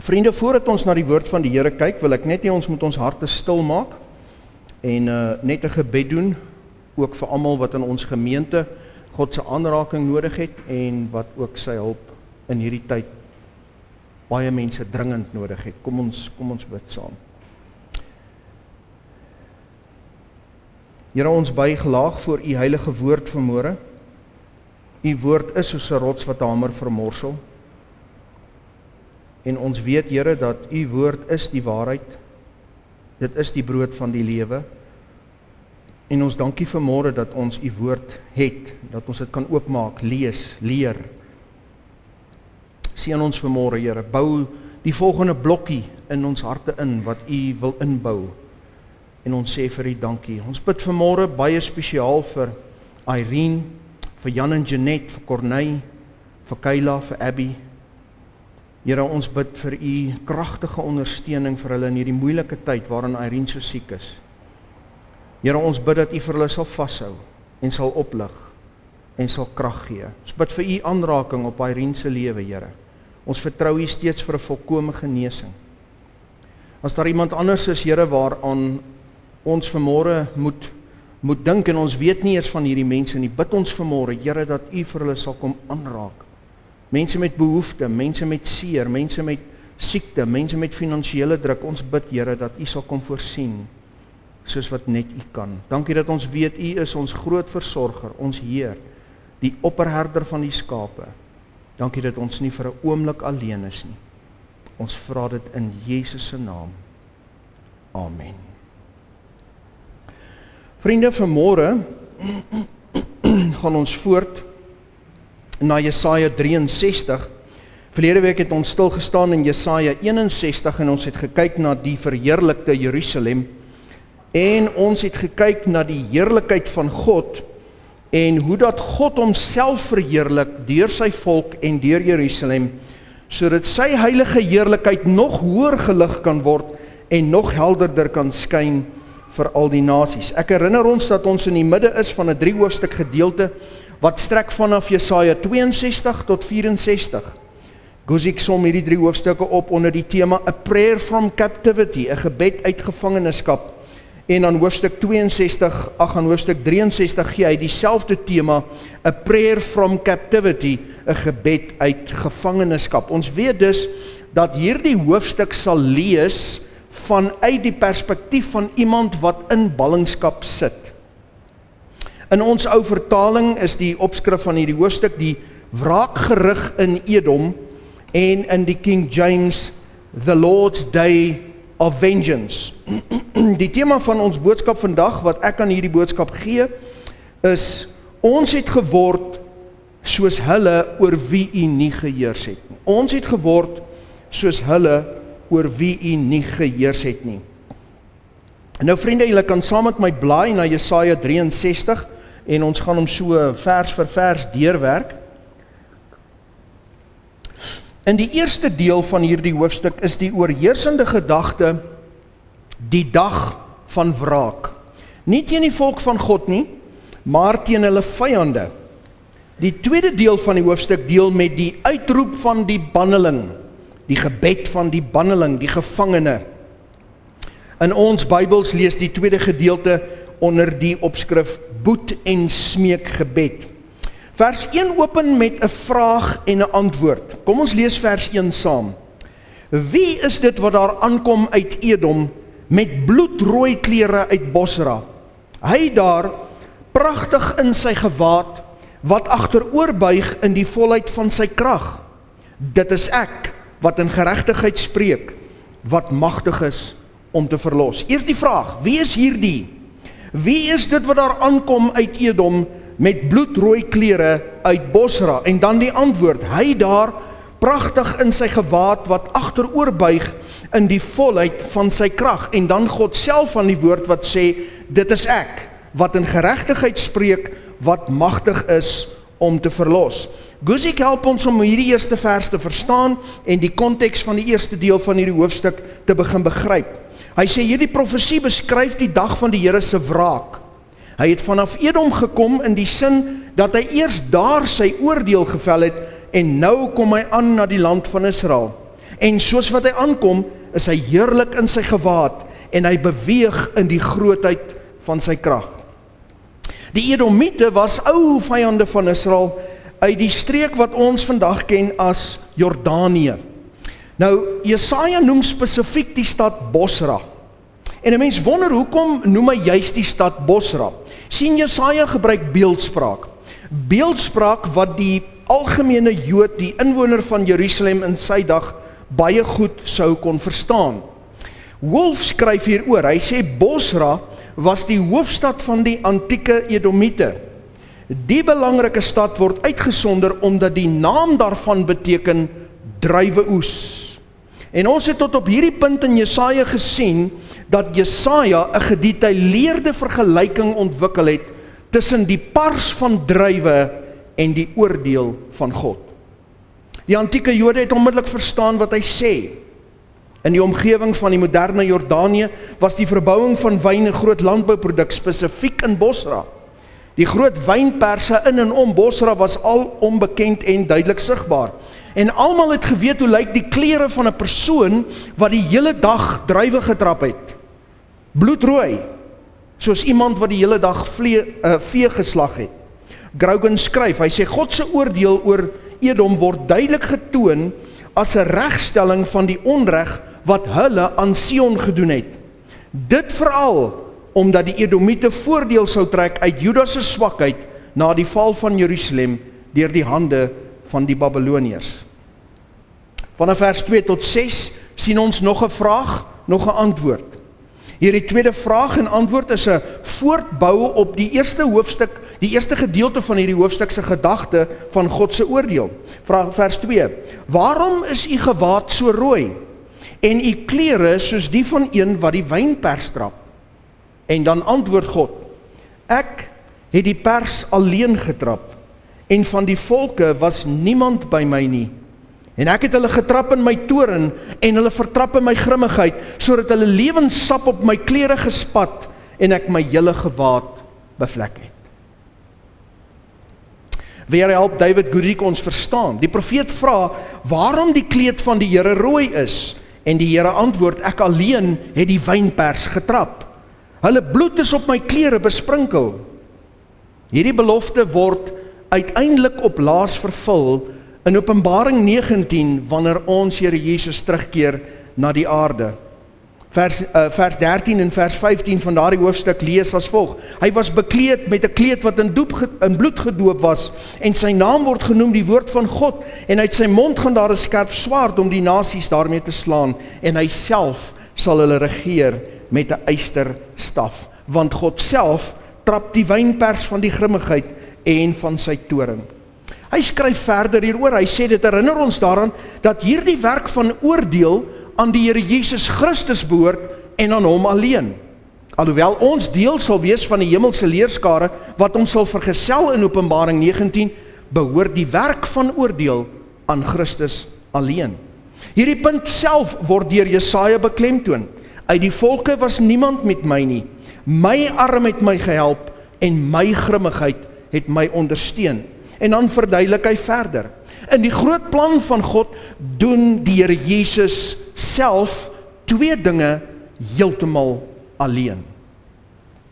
Vriende, voordat ons na die woord van die Here kyk, wil ek net hê ons moet ons harte stil maak en net 'n gebed doen, ook vir almal wat in ons gemeente God se aanraking nodig het en wat ook sy hulp in hierdie tyd baie mense dringend nodig het. Kom ons bid saam. Here, ons buig laag voor u heilige woord vanmôre. U woord is soos 'n rots wat 'n hamer vermorsel. En ons weet, Here, dat u woord is die waarheid. Dit is die brood van die lewe. En ons dankie vanmôre dat ons u woord het, dat ons dit kan oopmaak, lees, leer. Seën ons vanmôre, Here, bou die volgende blokkie in ons harte in wat u wil inbou. En ons sê vir u dankie. Ons bid vanmôre baie spesiaal vir Irene, vir Jan en Jeanette, vir Corneille, vir Kayla, vir Abby. Here, ons bid vir u kragtige ondersteuning vir hulle in hierdie moeilike tyd waarin Irene so siek is. Here, ons bid dat u vir hulle sal vashou en sal oplig en sal krag gee. Ons bid vir u aanraking op Irene se lewe, Here. Ons vertrou u steeds vir 'n volkomme genesing. As daar iemand anders is, Here, waaraan ons vanmôre moet dink en ons weet nie eers van hierdie mense nie, bid ons vanmôre, Here, dat u vir hulle sal kom aanraak. Mense met behoefte, mense met seer, mense met siekte, mense met finansiële druk, ons bid, Here, dat u sal kom voorsien, soos wat net u kan. Dankie dat ons weet, u is ons groot versorger, ons Heer, die opperherder van die skape. Dankie dat ons nie vir 'n oomblik alleen is nie. Ons vra dit in Jesus se naam. Amen. Vriende, vanmôre gaan ons voort na Jesaja 63. Verlede week het ons stil gestaan in Jesaja 61 en ons het gekyk na die verheerlikte Jerusalem en ons het gekyk na die heerlikheid van God en hoe dat God homself verheerlik deur sy volk en deur Jerusalem, sodat sy heilige heerlikheid nog hoër gelig kan word en nog helderder kan skyn vir al die nasies. Ek herinner ons dat ons in die midde is van 'n 3 hoofstuk gedeelte wat strek vanaf Jesaja 62 tot 64. Guzik som hierdie 3 hoofstukke op onder die tema A Prayer from Captivity, 'n gebed uit gevangenskap. En aan hoofstuk 62, aan hoofstuk 63 gee hy dieselfde tema, A Prayer from Captivity, 'n gebed uit gevangenskap. Ons weet dus dat hierdie hoofstuk sal lees vanuit die perspektief van iemand wat in ballingskap sit. In ons ou vertaling is die opskrif van hierdie hoofstuk die wraakgerig in Edom en in die King James The Lord's Day of Vengeance. Die tema van ons boodskap vandag, wat ek aan hierdie boodskap gee, is ons het geword soos hulle oor wie u nie geheers het nie. Ons het geword soos hulle oor wie u nie geheers het nie. Nou vriende, julle kan saam met my blaai na Jesaja 63 en ons gaan hom so vers vir vers deurwerk. In die eerste deel van hierdie hoofstuk is die oorheersende gedagte die dag van wraak. Nie teen die volk van God nie, maar teen hulle vyande. Die tweede deel van die hoofstuk deel met die uitroep van die banneling, die gebed van die banneling, die gevangene. In ons Bybels lees die tweede gedeelte onder die opskrif boet en smeek gebed. Vers 1 open met 'n vraag en 'n antwoord. Kom ons lees vers 1 saam. Wie is dit wat daar aankom uit Edom met bloedrooi klere uit Bosra? Hy daar, pragtig in sy gewaad, wat agteroorbuig in die volheid van sy krag. Dit is ek, wat in geregtigheid spreek, wat magtig is om te verlos. Eers die vraag, wie is hierdie? Wie is dit wat daar aankom uit Edom met bloedrooi klere uit Bosra? En dan die antwoord, hy daar, pragtig in sy gewaad, wat agteroorbuig in die volheid van sy krag. En dan God self aan die woord wat sê, dit is ek, wat in geregtigheid spreek, wat magtig is om te verlos. Guzik help ons om hierdie eerste vers te verstaan en die konteks van die eerste deel van hierdie hoofstuk te begin begryp. Hy sê hierdie profesie beskryf die dag van die Here se wraak. Hy het vanaf Edom gekom in die sin dat hy eers daar sy oordeel gevel het en nou kom hy aan na die land van Israel. En soos wat hy aankom, is hy heerlik in sy gewaad, en hy beweeg in die grootheid van sy krag. Die Edomiete was ou vyande van Israel, uit die streek wat ons vandag ken as Jordanië. Nou, Jesaja noem spesifiek die stad Bosra. En 'n mens wonder, hoekom noem hy juist die stad Bosra? Sien, Jesaja gebruik beeldspraak. Beeldspraak wat die algemene Jood, die inwoner van Jerusalem in sy dag, baie goed sou kon verstaan. Wolf skryf hieroor, hy sê Bosra was die hoofstad van die antieke Edomiete. Die belangrike stad word uitgesonder omdat die naam daarvan beteken druiweoes. En ons het tot op hierdie punt in Jesaja gesien dat Jesaja 'n gedetailleerde vergelyking ontwikkel het tussen die pars van druiwe en die oordeel van God. Die antieke Jode het onmiddellik verstaan wat hy sê. In die omgewing van die moderne Jordanië was die verbouing van wyn 'n groot landbouproduk, spesifiek in Bosra. Die groot wynperse in en om Bosra was al onbekend en duidelik sigbaar. En almal het geweet hoe lyk die klere van 'n persoon wat die hele dag druiwe getrap het. Bloedrooi, soos iemand wat die hele dag vee geslag het. Grogan skryf, hy sê God se oordeel oor Edom word duidelik getoon as 'n regstelling van die onreg wat hulle aan Sion gedoen het. Dit veral omdat die Edomiete voordeel sou trek uit Juda se swakheid na die val van Jerusalem deur die hande van die Babiloniërs. Vanaf vers 2 tot 6 sien ons nog 'n vraag, nog 'n antwoord. Hierdie tweede vraag en antwoord is 'n voortbou op die eerste hoofstuk, die eerste gedeelte van hierdie hoofstuk se gedagte van God se oordeel. Vers 2: Waarom is u gewaad so rooi en u klere soos die van een wat die wynpers trap? En dan antwoord God: Ek het die pers alleen getrap en van die volke was niemand by my nie. En ek het hulle getrap in my toorn en hulle vertrap in my grimmigheid, sodat hulle lewenssap op my klere gespat en ek my hele gewaad bevlek het. Weer help David Guzik ons verstaan. Die profeet vra waarom die kleed van die Here rooi is en die Here antwoord: Ek alleen het die wynpers getrap. Hulle bloed is op my klere besprinkel. Hierdie belofte word uiteindelik op laas vervul in Openbaring 19 wanneer ons Here Jesus terugkeer na die aarde. Vers 13 en vers 15 van daardie hoofstuk lees as volg: Hy was bekleed met 'n kleed wat in bloed gedoop was en sy naam word genoem die woord van God en uit sy mond gaan daar 'n skerp swaard om die nasies daarmee te slaan en hy self sal hulle regeer met 'n ysterstaf, want God self trap die wynpers van die grimmigheid en van sy toorn. Hy skryf verder hieroor, hy sê dit herinner ons daaraan dat hierdie werk van oordeel aan die Here Jesus Christus behoort en aan hom alleen. Alhoewel ons deel sal wees van die hemelse leerskare wat ons sal vergesel in Openbaring 19, behoort die werk van oordeel aan Christus alleen. Hierdie punt self word deur Jesaja beklemtoon. Uit die volke was niemand met my nie. My arm het my gehelp en my grimmigheid het my ondersteun. En dan verduidelik hy verder. In die groot plan van God doen die Here Jesus self twee dinge heeltemal alleen.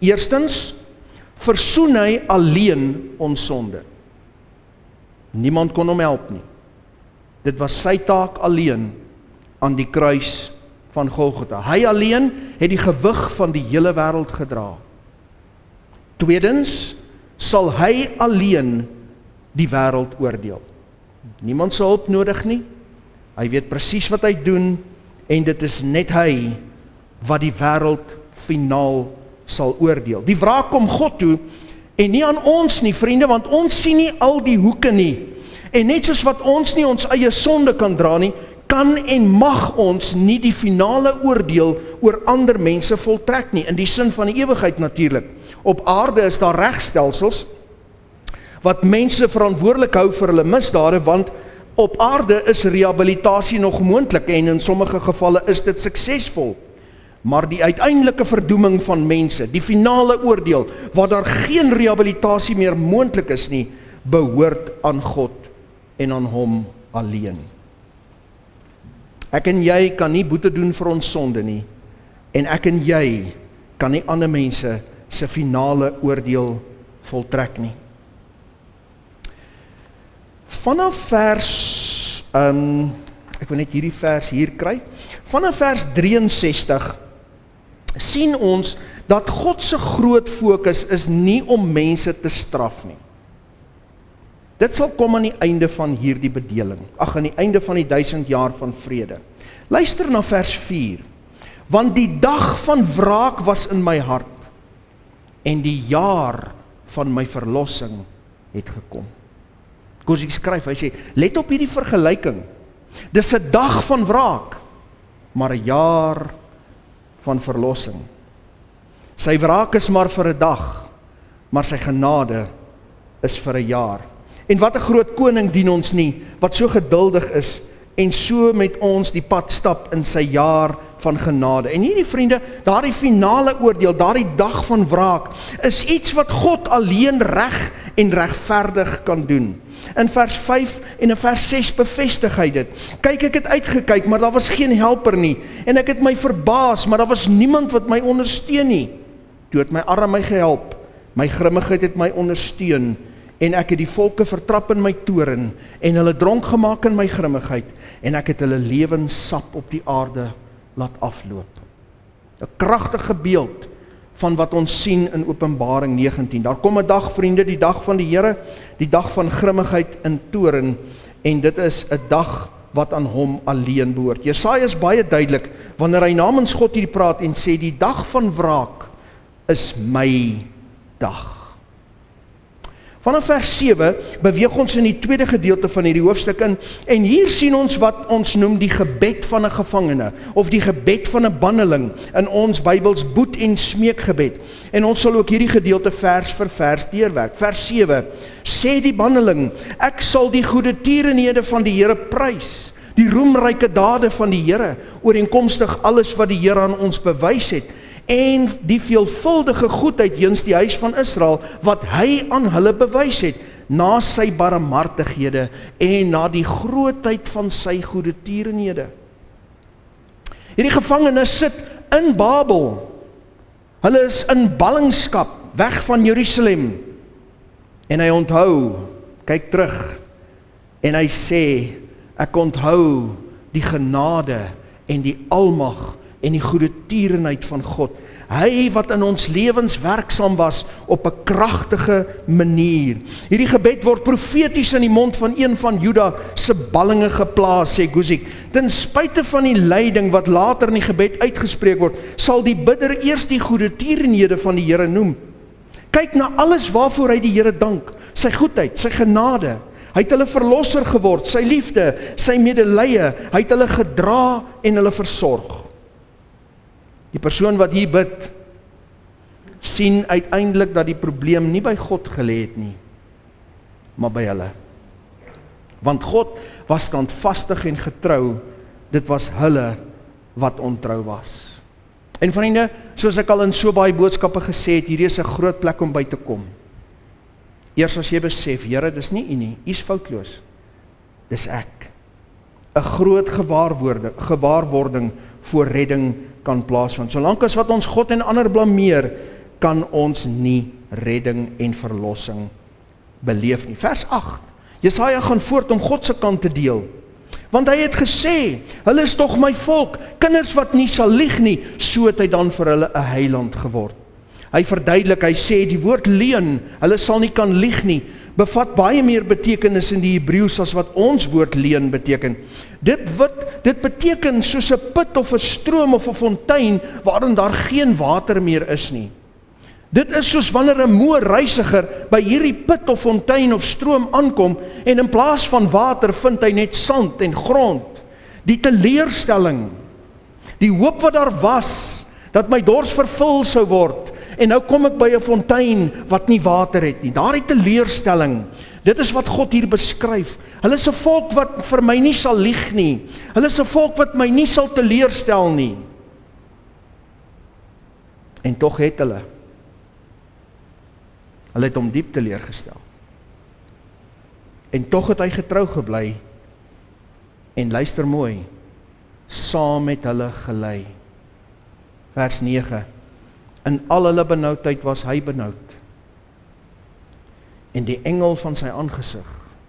Eerstens, versoen hy alleen ons sonde. Niemand kon hom help nie. Dit was sy taak alleen aan die kruis van Golgotha. Hy alleen het die gewig van die hele wêreld gedra. Tweedens, sal hy alleen die wêreld oordeel. Niemand se hulp nodig nie. Hy weet presies wat hy doen en dit is net hy wat die wêreld finaal sal oordeel. Die wraak kom God toe en nie aan ons nie, vriende, want ons sien nie al die hoeke nie. En net soos wat ons nie ons eie sonde kan dra nie, kan en mag ons nie die finale oordeel oor ander mense voltrek nie, in die sin van die ewigheid natuurlik. Op aarde is daar regstelsels wat mense verantwoordelik hou vir hulle misdade, want op aarde is rehabilitasie nog moontlik en in sommige gevalle is dit suksesvol. Maar die uiteindelike verdoeming van mense, die finale oordeel, waar daar geen rehabilitasie meer moontlik is nie, behoort aan God en aan hom alleen. Ek en jy kan nie boete doen vir ons sonde nie, en ek en jy kan nie ander mense se finale oordeel voltrek nie. Vanaf vers, ek wil net hierdie vers hier kry, vanaf vers 63 sien ons dat God se groot fokus is nie om mense te straf nie. Dit sal kom aan die einde van hierdie bedeling, aan die einde van die 1000 jaar van vrede. Luister na vers 4. Want die dag van wraak was in my hart, en die jaar van my verlossing het gekom. Kosik skryf, hy sê, let op hierdie vergelyking. Dis 'n dag van wraak, maar 'n jaar van verlossing. Sy wraak is maar vir 'n dag, maar sy genade is vir 'n jaar. En wat 'n groot koning dien ons nie, wat so geduldig is, en so met ons die pad stap in sy jaar van genade. En hierdie vriende, daardie finale oordeel, daardie dag van wraak, is iets wat God alleen reg en regverdig kan doen. In vers 5 en in vers 6 bevestig hy dit. Kyk, ek het uitgekyk, maar daar was geen helper nie. En ek het my verbaas, maar daar was niemand wat my ondersteun nie. Toe het my arm my gehelp, my grimmigheid het my ondersteun, en ek het die volke vertrap in my toren, en hulle dronk gemaak in my grimmigheid, en ek het hulle lewenssap op die aarde laat afloop. 'n Kragtige beeld van wat ons sien in Openbaring 19. Daar kom 'n dag, vriende, die dag van die Here, die dag van grimmigheid in toren, en dit is 'n dag wat aan hom alleen behoort. Jesaja is baie duidelik wanneer hy namens God hier praat en sê die dag van wraak is my dag. Vanaf vers 7 beweeg ons in die tweede gedeelte van hierdie hoofstuk in, en hier sien ons wat ons noem die gebed van 'n gevangene, of die gebed van 'n banneling, in ons Bybels boet- en smeekgebed. En ons sal ook hierdie gedeelte vers vir vers deurwerk. Vers 7, sê die banneling, ek sal die goeie tierenhede van die Here prys, die roemryke dade van die Here, ooreenkomstig alles wat die Here aan ons bewys het, en die veelvuldige goedheid jeens die huis van Israel, wat hy aan hulle bewys het, na sy barmhartighede, en na die grootheid van sy goeie tierenhede. Hierdie gevangenes sit in Babel, hulle is in ballingskap, weg van Jerusalem, en hy onthou, kyk terug, en hy sê, ek onthou die genade, en die almag, en die goeie tierenheid van God. Hy wat in ons lewens werksaam was op 'n kragtige manier. Hierdie gebed word profeties in die mond van een van Juda se ballinge geplaas, sê Guzik. Ten spyte van die lyding wat later in die gebed uitgespreek word, sal die bidder eers die goeie tierenhede van die Here noem. Kyk na alles waarvoor hy die Here dank, sy goedheid, sy genade. Hy het hulle verlosser geword, sy liefde, sy medelee, hy het hulle gedra en hulle versorg. Die persoon wat hier bid, sien uiteindelik dat die probleem nie by God gelê het nie, maar by hulle. Want God was standvastig en getrou, dit was hulle wat ontrou was. En vriende, soos ek al in so baie boodskappe gesê het, hierdie is 'n groot plek om by te kom. Eers as jy besef, Here, dis nie U nie, U is foutloos, dis ek. 'n groot gewaarwording voor redding kan plaasvind. Solank as wat ons God en ander blameer, kan ons nie redding en verlossing beleef nie. Vers 8. Jesaja gaan voort om God se kant te deel. Want hy het gesê, hulle is tog my volk, kinders wat nie sal lieg nie, so het hy dan vir hulle 'n heiland geword. Hy verduidelik, hy sê die woord leuen, hulle sal nie kan lieg nie, bevat baie meer betekenis in die Hebreëus as wat ons woord leuen beteken. Dit beteken soos 'n put of 'n stroom of 'n fontein waarin daar geen water meer is nie. Dit is soos wanneer 'n moe reisiger by hierdie put of fontein of stroom aankom en in plaas van water vind hy net sand en grond. Die teleurstelling, die hoop wat daar was, dat my dors vervul sou word, en nou kom ek by 'n fontein wat nie water het nie. Daardie teleurstelling, dit is wat God hier beskryf. Hulle is 'n volk wat vir my nie sal lieg nie. Hulle is 'n volk wat my nie sal teleurstel nie. En tog het hulle het hom diep teleurgestel. En tog het hy getrou gebly, en luister mooi, saam met hulle gelei. Vers 9, in al hulle benoudheid was hy benoud, en die engel van sy aangesig,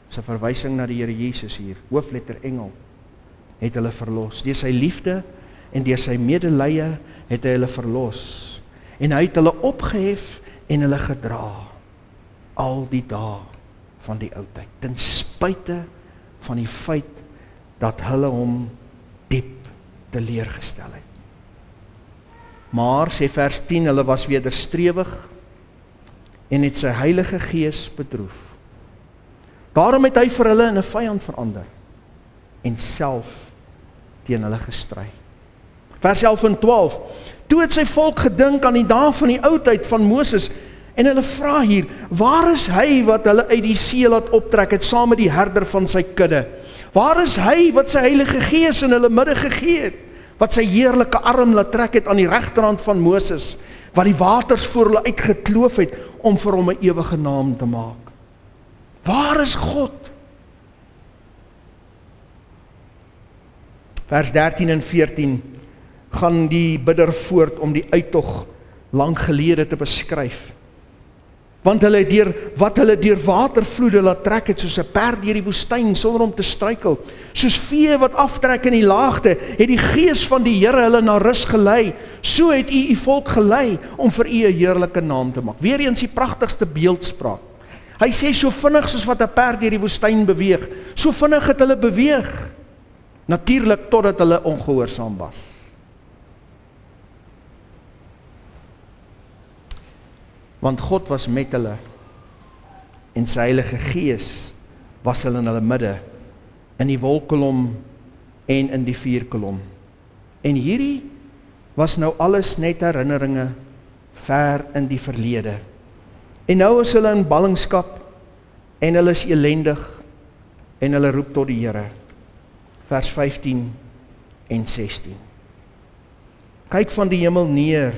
sy verwysing na die Here Jesus hier, hoofletter engel, het hulle verlos. Deur sy liefde en deur sy medelee het hy hulle verlos. En hy het hulle opgehef en hulle gedra, al die dae van die oudheid, ten spyte van die feit dat hulle hom diep teleurgestel het. Maar, sê vers 10, hulle was wederstrewig en het sy Heilige Gees bedroef. Daarom het hy vir hulle in 'n vyand verander en self teen hulle gestry. Vers 11 en 12, toe het sy volk gedink aan die dae van die oudheid van Moses, en hulle vra hier, waar is hy wat hulle uit die see laat optrek het, saam met die herder van sy kudde? Waar is hy wat sy Heilige Gees in hulle midde gegee het, wat sy heerlike arm laat trek het aan die regterhand van Moses, wat die waters voor hulle uitgekloof het, om vir hom 'n ewige naam te maak? Waar is God? Vers 13 en 14 gaan die bidder voort om die uittog lank gelede te beskryf. Want hulle het deur watervloede laat trek het, soos 'n perd deur die woestyn sonder om te struikel, soos vee wat aftrek in die laagte, het die Gees van die Here hulle na rus gelei. So het u volk gelei om vir u 'n heerlike naam te maak. Weereens die pragtigste beeldspraak. Hy sê, so vinnig soos wat 'n perd deur die woestyn beweeg, so vinnig het hulle beweeg. Natuurlik totdat hulle ongehoorsaam was. Want God was met hulle, en sy Heilige Gees was hulle in hulle midde, in die wolkkolom en in die vuurkolom. En hierdie was nou alles net herinneringe ver in die verlede. En nou is hulle in ballingskap, en hulle is elendig, en hulle roep tot die Here. Vers 15 en 16. Kyk van die hemel neer,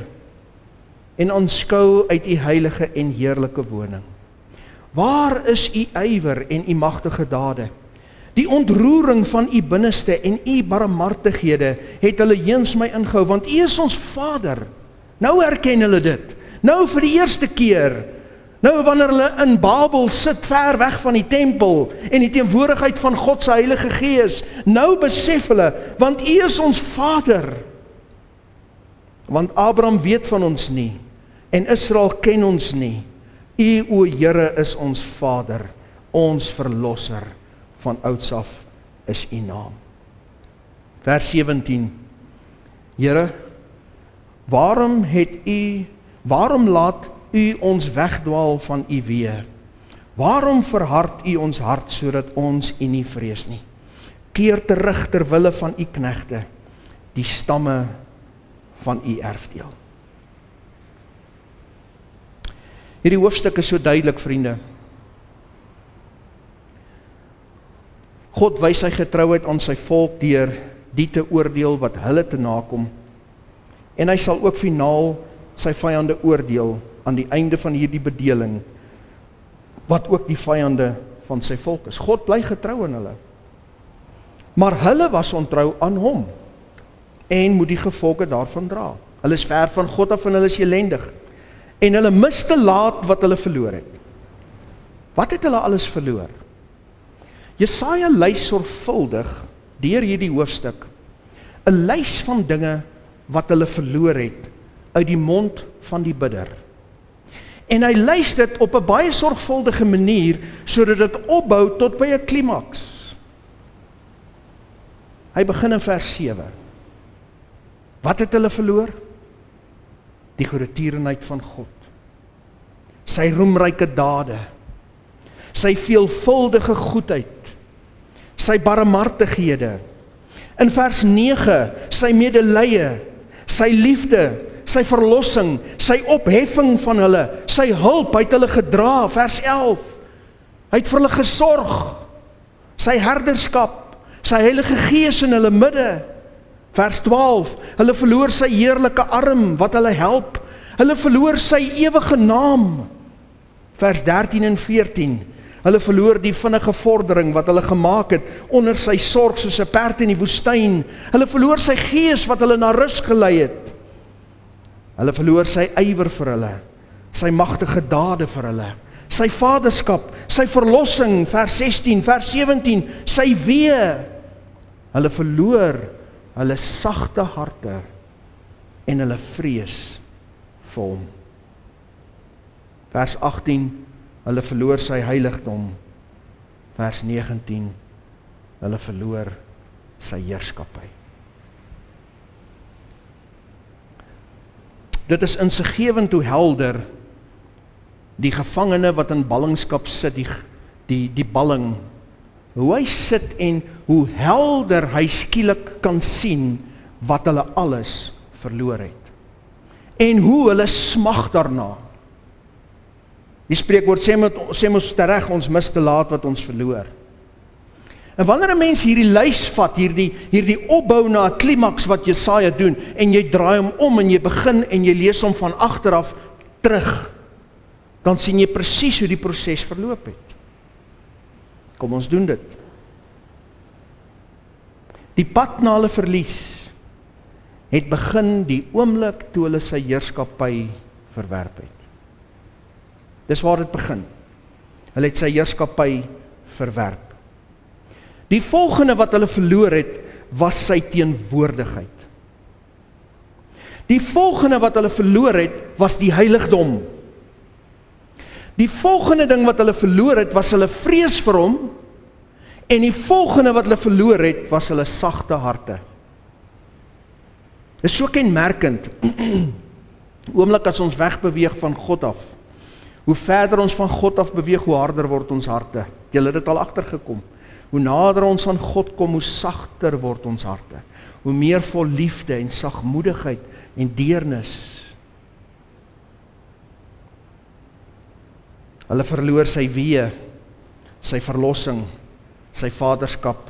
en aanskou uit u heilige en heerlike woning. Waar is u ywer en u magtige dade? Die ontroering van u binneste en u barmhartighede het hulle heens my ingehou, want u is ons Vader. Nou erken hulle dit. Nou vir die eerste keer. Nou wanneer hulle in Babel sit, ver weg van die tempel en die teenwoordigheid van God se Heilige Gees, nou besef hulle, want u is ons Vader. Want Abraham weet van ons nie, en Israel ken ons nie. U, o Here, is ons Vader, ons Verlosser, van ouds af is u naam. Vers 17. Here, waarom laat u ons wegdwaal van u weë? Waarom verhard u ons hart, sodat ons u nie vrees nie? Keer terug ter wille van u knegte, die stamme van u erfdeel. Hierdie hoofstuk is so duidelik, vriende. God wys sy getrouheid aan sy volk deur die te oordeel wat hulle te nakom, en hy sal ook finaal sy vyande oordeel aan die einde van hierdie bedeling, wat ook die vyande van sy volk is. God bly getrou aan hulle, maar hulle was ontrou aan hom, en moet die gevolge daarvan dra. Hulle is ver van God af en hulle is elendig, en hulle mis te laat wat hulle verloor het. Wat het hulle alles verloor? Jesaja lys sorgvuldig deur hierdie hoofstuk 'n lys van dinge wat hulle verloor het uit die mond van die bidder. En hy lys dit op 'n baie sorgvuldige manier sodat dit opbou tot by 'n klimaks. Hy begin in vers 7. Wat het hulle verloor? Die goedertierenheid van God, sy roemryke dade, sy veelvuldige goedheid, sy barmhartighede. In vers 9, sy medelee, sy liefde, sy verlossing, sy opheffing van hulle, sy hulp, hy het hulle gedra. Vers 11, hy het vir hulle gesorg, sy herderskap, sy Heilige Gees in hulle midde. Vers 12, hulle verloor sy heerlike arm wat hulle help, hulle verloor sy ewige naam. Vers 13 en 14, Hulle verloor die vinnige vordering wat hulle gemaak het onder sy sorg soos 'n perd in die woestyn. Hulle verloor sy gees wat hulle na rus gelei het. Hulle verloor sy ywer vir hulle, sy magtige dade vir hulle, sy vaderskap, sy verlossing, vers 16, vers 17, sy weë. Hulle verloor hulle sagte harte en hulle vrees vir hom. Vers 18, hulle verloor sy heiligdom. Vers 19, hulle verloor sy heerskappy. Dit is insiggewend hoe helder die gevangene wat in ballingskap sit, die balling, hoe hy sit en hoe helder hy skielik kan sien wat hulle alles verloor het. En hoe hulle smag daarna. Die spreekwoord sê ons tereg, ons mis te laat wat ons verloor. En wanneer 'n mens hierdie lys vat, hierdie opbou na 'n klimaks wat Jesaja doen, en jy draai hom om en jy begin en jy lees hom van agteraf terug, dan sien jy presies hoe die proses verloop het. Kom ons doen dit. Die pad na hulle verlies het begin die oomblik toe hulle sy heerskappy verwerp het. Dis waar dit begin. Hulle het sy heerskappy verwerp. Die volgende wat hulle verloor het, was sy teenwoordigheid. Die volgende wat hulle verloor het, was die heiligdom. Die volgende ding wat hulle verloor het, was hulle vrees vir hom, en die volgende wat hulle verloor het, was hulle sagte harte. Dit is so kenmerkend, oomblik as ons wegbeweeg van God af, hoe verder ons van God af beweeg, hoe harder word ons harte. Julle het dit al agtergekom. Hoe nader ons aan God kom, hoe sagter word ons harte. Hoe meer vol liefde en sagmoedigheid en deernis. Hulle verloor sy weë, sy verlossing, sy vaderskap,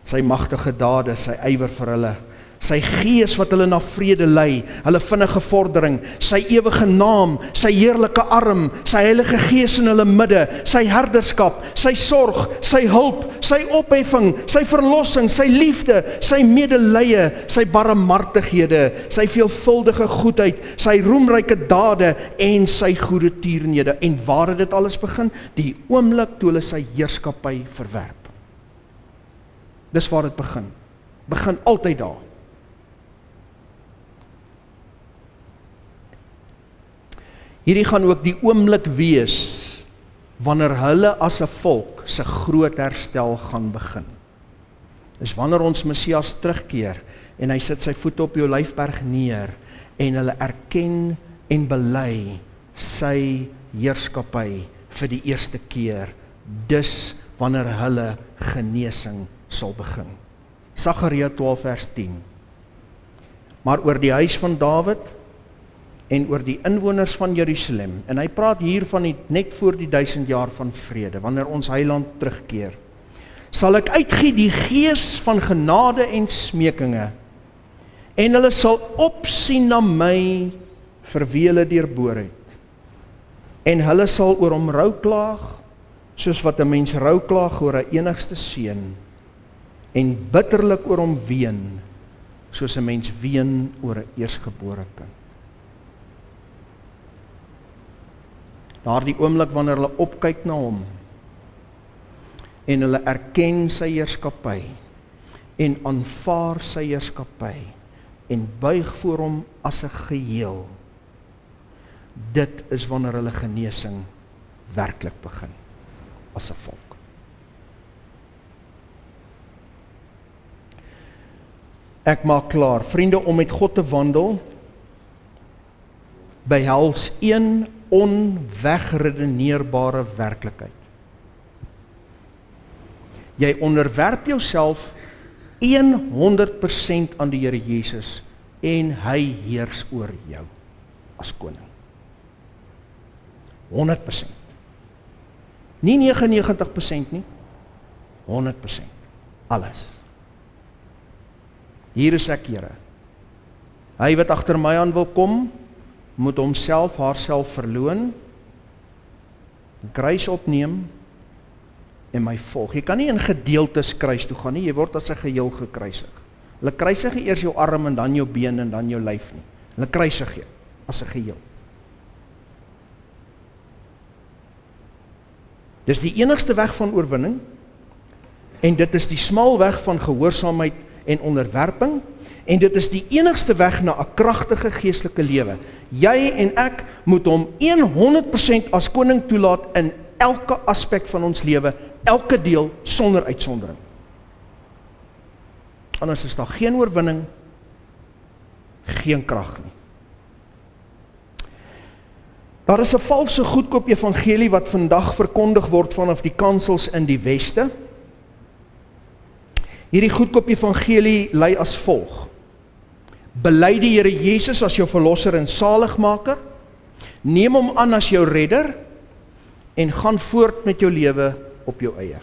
sy magtige dade, sy ywer vir hulle, sy gees wat hulle na vrede lei, hulle vinnige vordering, sy ewige naam, sy heerlike arm, sy heilige gees in hulle midde, sy herderskap, sy sorg, sy hulp, sy opheffing, sy verlossing, sy liefde, sy medelee, sy barmhartighede, sy veelvuldige goedheid, sy roemryke dade en sy goeie tierenhede. En waar het dit alles begin? Die oomblik toe hulle sy heerskappy verwerp. Dis waar dit begin. Begin altyd daar. Hierdie gaan ook die oomblik wees wanneer hulle as 'n volk se groot herstel gaan begin. Dis wanneer ons Messias terugkeer en hy sit sy voete op die Olyfberg neer en hulle erken en bely sy heerskappy vir die eerste keer. Dis wanneer hulle genesing sal begin. Sagaria 12 vers 10. Maar oor die huis van Dawid en oor die inwoners van Jerusalem, en hy praat hier van net voor die 1000 jaar van vrede, wanneer ons heiland terugkeer, sal ek uitgie die gees van genade en smekinge, en hulle sal opsien na my vir wie hulle deurboor het, en hulle sal oor hom rou klaag, soos wat 'n mens rou klaag oor 'n enigste seun, en bitterlik oor hom ween, soos 'n mens ween oor 'n eersgebore kind. Daardie oomblik wanneer hulle opkyk na hom en hulle erken sy heerskappy en aanvaar sy heerskappy en buig voor hom as 'n geheel. Dit is wanneer hulle genesing werklik begin as 'n volk. Ek maak klaar, vriende, om met God te wandel behels een onwegredeneerbare werklikheid. Jy onderwerp jouself 100% aan die Here Jesus en hy heers oor jou as koning. 100%. Nie 99% nie, 100%. Alles. Hier is ek, Here. Hy wat agter my aan wil kom, moet homself, haarself verloon, kruis opneem en my volg. Jy kan nie in gedeeltes kruis toe gaan nie, jy word as 'n geheel gekruisig. Hulle kruisig eers jou arm en dan jou been en dan jou lyf nie. Hulle kruisig jou as 'n geheel. Dis die enigste weg van oorwinning, en dit is die smal weg van gehoorsaamheid en onderwerping, en dit is die enigste weg na 'n kragtige geestelike lewe. Jy en ek moet hom 100% as koning toelaat in elke aspek van ons lewe, elke deel sonder uitsondering. Anders is daar geen oorwinning, geen krag nie. Daar is 'n valse goedkoop evangelie wat vandag verkondig word vanaf die kansels in die weste. Hierdie goedkoop evangelie lei as volg: bely die Here Jesus as jou verlosser en saligmaker, neem hom aan as jou redder, en gaan voort met jou lewe op jou eie.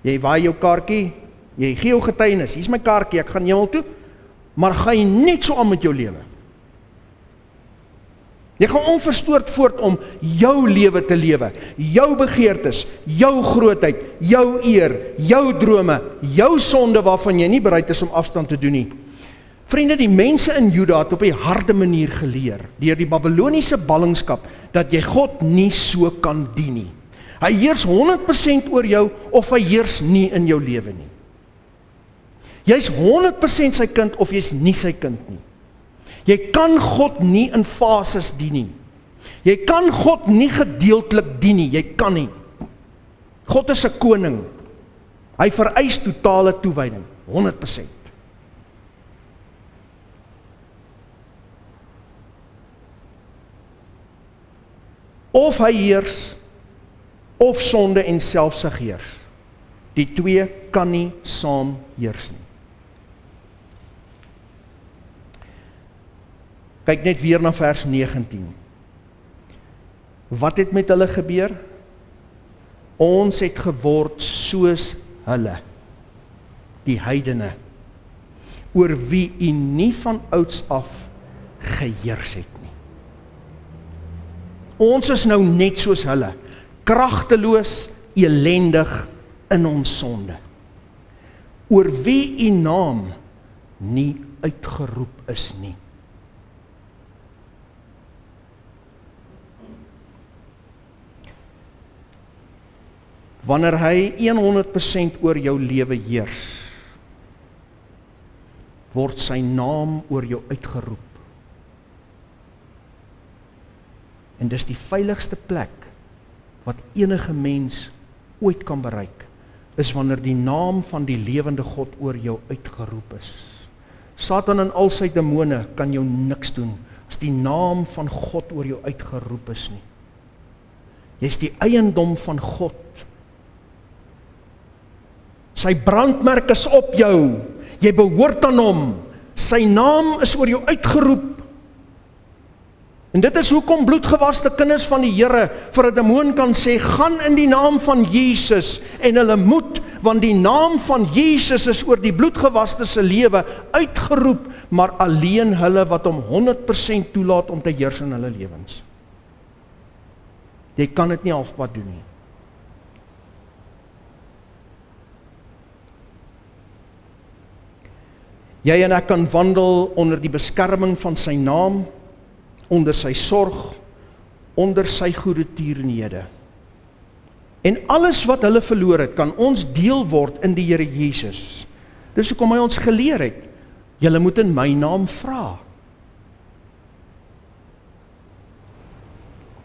Jy waai jou kaartjie, jy gee jou getuienis, hier's my kaartjie, ek gaan hemel toe, maar gaan jy net so aan met jou lewe. Jy gaan onverstoord voort om jou lewe te lewe, jou begeertes, jou grootheid, jou eer, jou drome, jou sonde waarvan jy nie bereid is om afstand te doen nie. Vriende, die mense in Juda het op 'n harde manier geleer, deur die Babiloniese ballingskap, dat jy God nie so kan dien nie. Hy heers 100% oor jou, of hy heers nie in jou lewe nie. Jy's 100% sy kind, of jy's nie sy kind nie. Jy kan God nie in fases dien nie. Jy kan God nie gedeeltelik dien nie, jy kan nie. God is 'n koning. Hy vereis totale toewyding, 100%. Of hy heers, of sonde en selfsug heers. Die twee kan nie saam heers nie. Kyk net weer na vers 19. Wat het met hulle gebeur? Ons het geword soos hulle, die heidene, oor wie u nie van ouds af geheers het nie. Ons is nou net soos hulle, kragteloos, elendig in ons sonde, oor wie u naam nie uitgeroep is nie. Wanneer hy 100% oor jou lewe heers, word sy naam oor jou uitgeroep. En dis die veiligste plek wat enige mens ooit kan bereik, is wanneer die naam van die lewende God oor jou uitgeroep is. Satan en al sy demone kan jou niks doen, as die naam van God oor jou uitgeroep is nie. Jy is die eiendom van God. Sy brandmerk is op jou, jy behoort aan hom, sy naam is oor jou uitgeroep. En dit is hoekom bloedgewaste kinders van die Here vir 'n demoon kan sê, gaan in die naam van Jesus, en hulle moet, want die naam van Jesus is oor die bloedgewaste se lewe uitgeroep, maar alleen hulle wat hom 100% toelaat om te heers in hulle lewens. Jy kan dit nie halfpad doen nie. Jy en ek kan wandel onder die beskerming van sy naam, onder sy sorg, onder sy goeie tierenhede. En alles wat hulle verloor het, kan ons deel word in die Here Jesus. Dis hoekom hy ons geleer het, julle moet in my naam vra.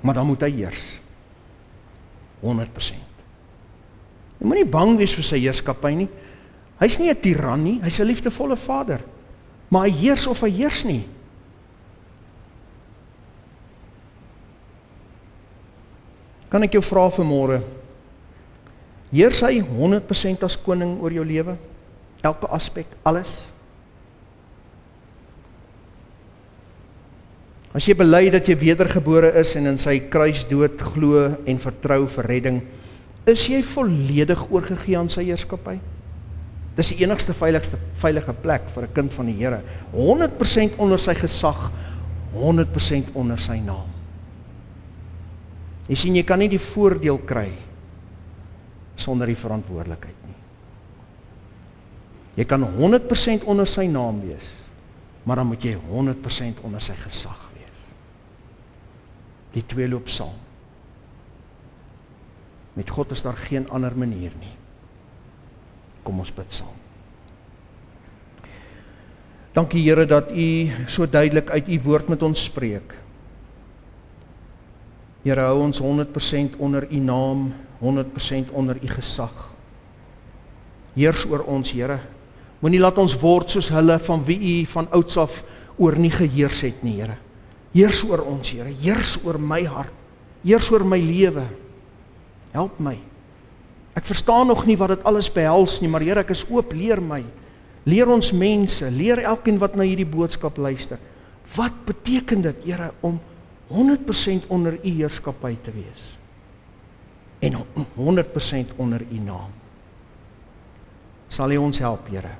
Maar dan moet hy heers. 100%. Jy moet nie bang wees vir sy heerskappy nie. Hy's nie 'n tiran nie, hy's 'n liefdevolle Vader. Maar hy heers of hy heers nie. Kan ek jou vra vanmôre, heers hy 100% as koning oor jou lewe? Elke aspek, alles? As jy bely dat jy wedergebore is en in sy kruisdood glo en vertrou vir redding, is jy volledig oorgegee aan sy heerskappy? Dis die enigste veilige plek vir 'n kind van die Here. 100% onder sy gesag, 100% onder sy naam. Jy sien, jy kan nie die voordeel kry sonder die verantwoordelikheid nie. Jy kan 100% onder sy naam wees, maar dan moet jy 100% onder sy gesag wees. Die twee loop saam. Met God is daar geen ander manier nie. Kom ons bid saam. Dankie Here dat U so duidelik uit U woord met ons spreek. Here, hou ons 100% onder U naam, 100% onder U gesag. Heers oor ons, Here. Moenie laat ons word soos hulle van wie U van ouds af oor nie geheers het nie, Here. Heers oor ons, Here. Heers oor my hart. Heers oor my lewe. Help my. Ek verstaan nog nie wat dit alles behels nie, maar Here, ek is oop, leer my. Leer ons mense, leer elkeen wat na hierdie boodskap luister. Wat beteken dit, Here, om 100% onder U heerskappy te wees? En 100% onder U naam. Sal U ons help, Here.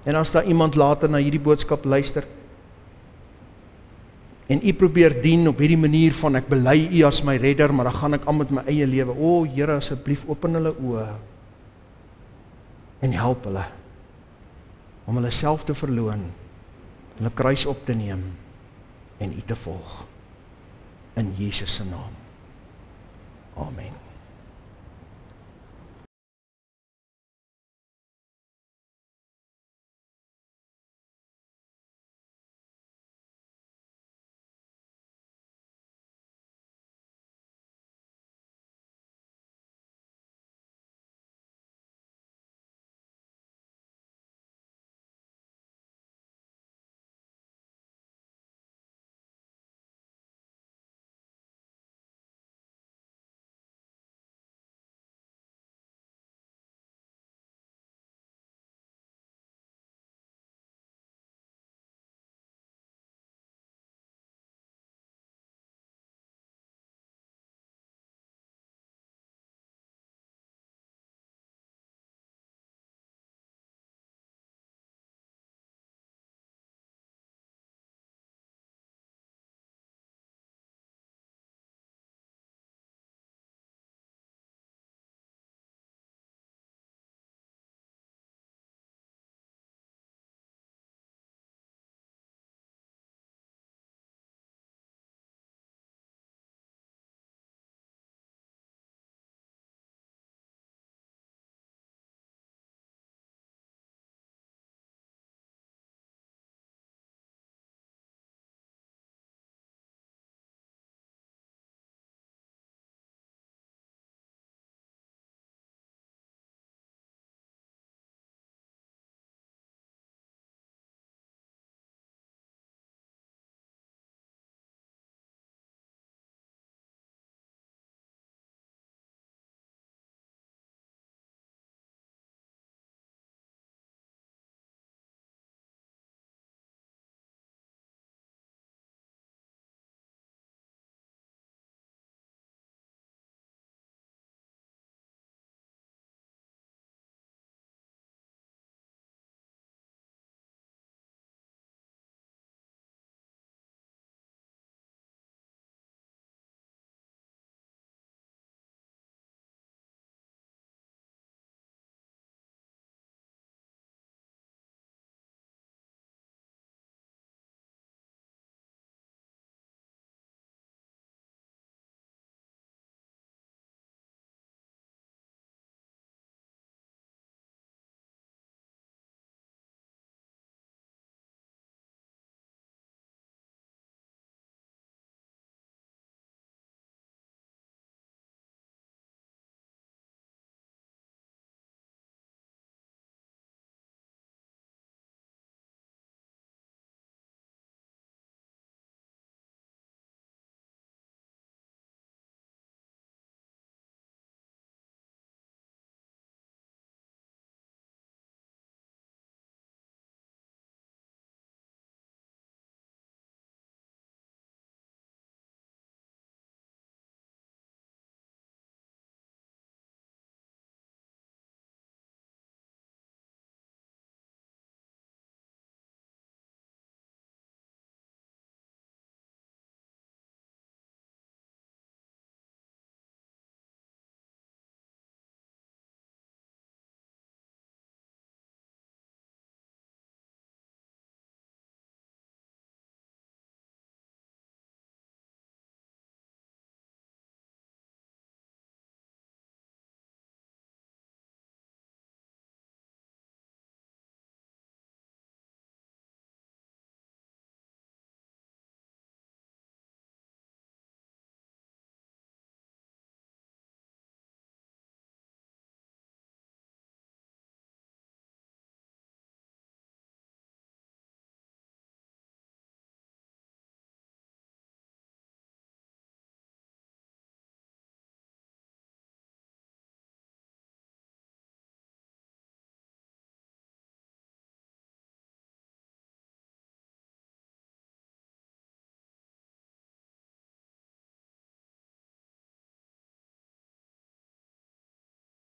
En as daar iemand later na hierdie boodskap luister, en U probeer dien op hierdie manier van ek bely U as my redder, maar dan gaan ek aan met my eie lewe. O, Here, asseblief open hulle oë en help hulle om hulle self te verloon, hulle kruis op te neem en U te volg. In Jesus se naam. Amen.